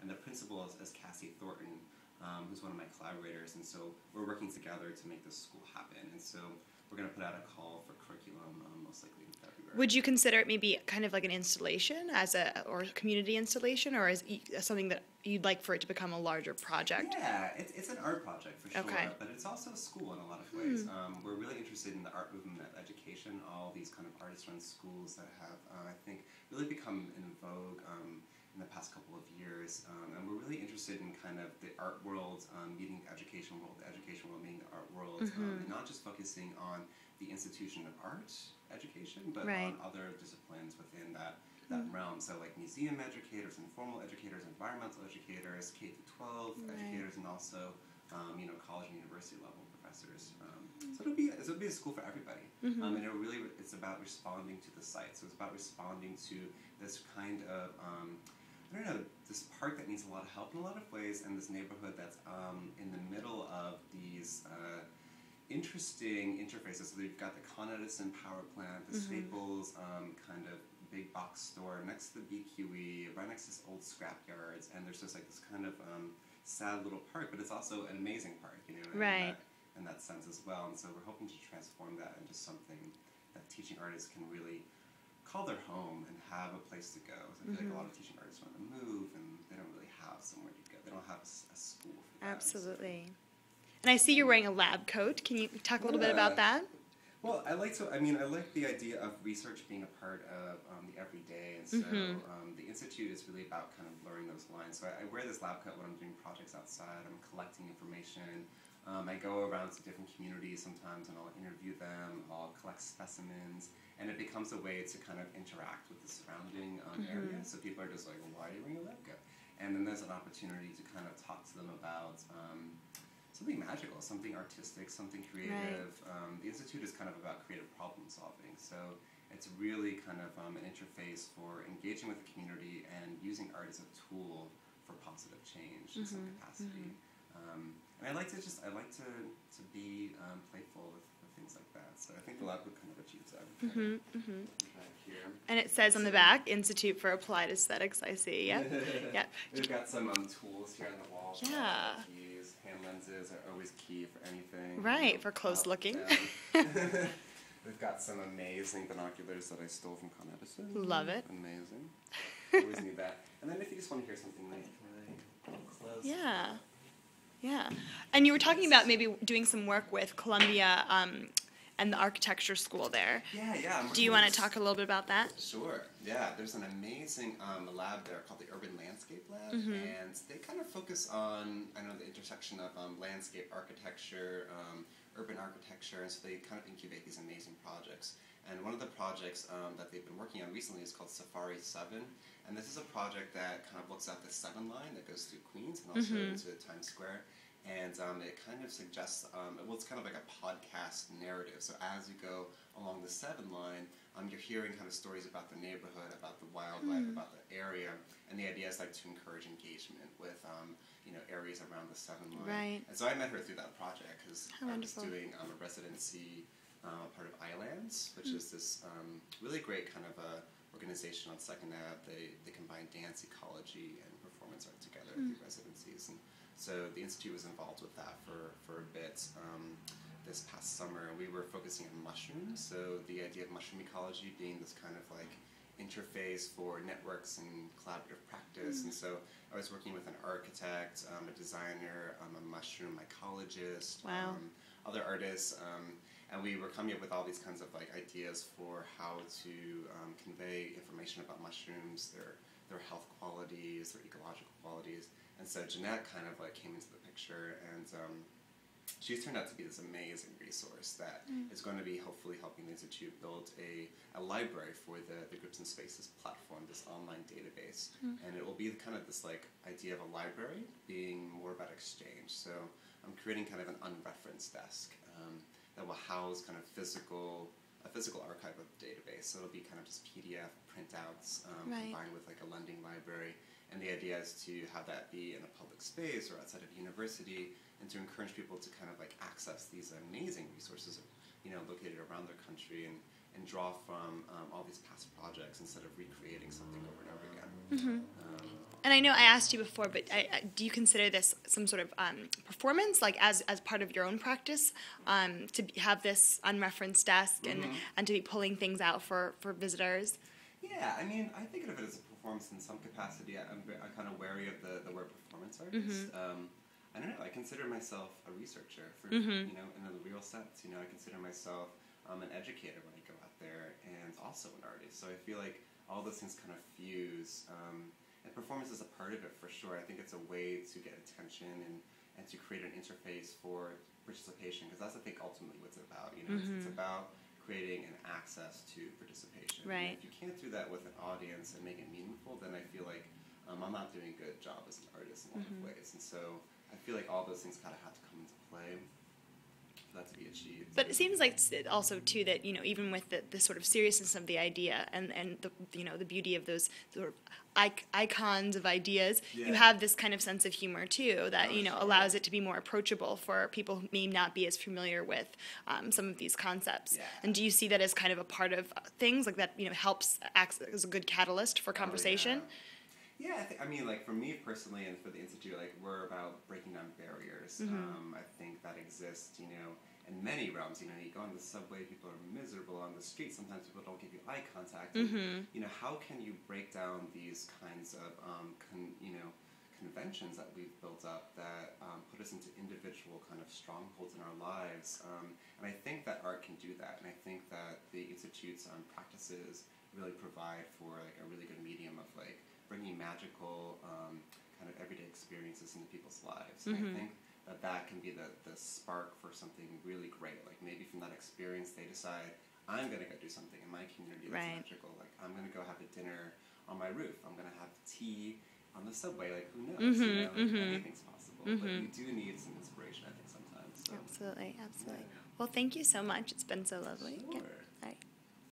and the principal is Cassie Thornton, who's one of my collaborators, and so we're working together to make this school happen. And so we're going to put out a call for curriculum most likely in February. Would you consider it maybe kind of like an installation or a community installation, or is something that you'd like for it to become a larger project? Yeah, it's an art project for sure, Okay. but it's also a school in a lot of ways. We're really interested in the art movement of education, all these kind of artist-run schools that have, I think, really become in vogue in the past couple of years. And we're really interested in kind of the art world meeting the education world meeting the art world, and not just focusing on the institution of art education, but Right. on other disciplines within that realm. So like museum educators, informal educators, environmental educators, K-12 educators, and also college and university level professors. So it'll be a school for everybody. And it's about responding to the site. So it's about responding to this kind of this park that needs a lot of help in a lot of ways, and this neighborhood that's in the middle of these interesting interfaces. So you've got the Con Edison power plant, the Staples kind of big box store next to the BQE, right next to this old scrap yards, and there's just like this kind of sad little park, but it's also an amazing park, Right. in that sense as well. And so we're hoping to transform that into something that teaching artists can really call their home and have a place to go. So I feel like a lot of teaching artists want to move, and they don't really have somewhere to go. They don't have a school for that. Absolutely. And I see you're wearing a lab coat. Can you talk a little bit about that? Well, I like the idea of research being a part of the everyday, and so the Institute is really about kind of blurring those lines. So I wear this lab coat when I'm doing projects outside. I'm collecting information. I go around to different communities sometimes, and I'll interview them. I'll collect specimens, and it becomes a way to kind of interact with the surrounding area. So people are just like, well, why are you wearing a lab coat? And then there's an opportunity to kind of talk to them about something magical, something artistic, something creative. Right. The Institute is kind of about creative problem solving. So it's really kind of an interface for engaging with the community and using art as a tool for positive change in some capacity. And I like to be playful with things like that. So I think the lab would kind of achieves that. Here. And it says on the back, Institute for Applied Aesthetics, I see. Yep. Yep. We've got some tools here on the wall. Yeah. Hand lenses are always key for anything. Right, for close looking. We've got some amazing binoculars that I stole from Con Edison. Love it. Amazing. Always need that. And then if you just want to hear something like close. Yeah. Yeah. And you were talking about maybe doing some work with Columbia and the architecture school there. Yeah. Do you want to talk a little bit about that? Sure. Yeah, there's an amazing lab there called the Urban Landscape Lab, and they kind of focus on, the intersection of landscape architecture, urban architecture, and so they kind of incubate these amazing projects. And one of the projects that they've been working on recently is called Safari 7, and this is a project that kind of looks at the 7 line that goes through Queens and also into Times Square. And it kind of suggests, it's kind of like a podcast narrative. So as you go along the 7 line, you're hearing kind of stories about the neighborhood, about the wildlife, about the area. And the idea is like to encourage engagement with, areas around the 7 line. Right. And so I met her through that project because I was wonderful. doing a residency, part of Islands, which is this really great kind of organization on 2nd Ave. They combine dance, ecology, and performance art together through residencies. And so the Institute was involved with that for a bit this past summer. We were focusing on mushrooms, so the idea of mushroom ecology being this kind of like interface for networks and collaborative practice. And so I was working with an architect, a designer, a mushroom ecologist, other artists, and we were coming up with all these kinds of like ideas for how to convey information about mushrooms, their health qualities, their ecological qualities. And so Jeanette kind of like came into the picture, and she's turned out to be this amazing resource that is going to be hopefully helping the Institute build a library for the Groups and Spaces platform, this online database. And it will be kind of this like idea of a library being more about exchange. So I'm creating kind of an unreferenced desk that will house kind of a physical archive of the database. So it'll be kind of just PDF printouts combined with like a lending library. And the idea is to have that be in a public space or outside of university, and to encourage people to kind of like access these amazing resources, located around their country, and draw from all these past projects instead of recreating something over and over again. And I know I asked you before, but do you consider this some sort of performance, like as part of your own practice, have this unreferenced desk and to be pulling things out for visitors? Yeah, I mean, I think of it as a performance in some capacity. I'm kind of wary of the word performance artist. I don't know. I consider myself a researcher, in a real sense. I consider myself an educator when I go out there, and also an artist. So I feel like all those things kind of fuse. And performance is a part of it for sure. I think it's a way to get attention and to create an interface for participation, because that's, I think, ultimately what it's about. It's about creating an access to participation. Right. And if you can't do that with an audience and make it meaningful, then I feel like I'm not doing a good job as an artist in a lot of ways. And so I feel like all those things kind of have to come into play for that to be achieved. But it seems like also too that even with the sort of seriousness of the idea and the the beauty of those sort of icons of ideas, you have this kind of sense of humor too that allows it to be more approachable for people who may not be as familiar with some of these concepts. And do you see that as kind of a part of things like that? Helps act as a good catalyst for conversation. Yeah, I mean, like for me personally, and for the Institute, like we're about breaking down barriers. I think that exists, in many realms. You go on the subway, people are miserable on the street. Sometimes people don't give you eye contact. And, how can you break down these kinds of, conventions that we've built up that put us into individual kind of strongholds in our lives? And I think that art can do that. And I think that the Institute's practices really provide for like a really good medium of like bringing magical kind of everyday experiences into people's lives. And I think that can be the spark for something really great. Like maybe from that experience they decide, I'm going to go do something in my community that's magical. Like I'm going to go have a dinner on my roof. I'm going to have tea on the subway. Like who knows? Anything's possible. But you do need some inspiration, I think, sometimes. So. Absolutely. Well, thank you so much. It's been so lovely. Sure.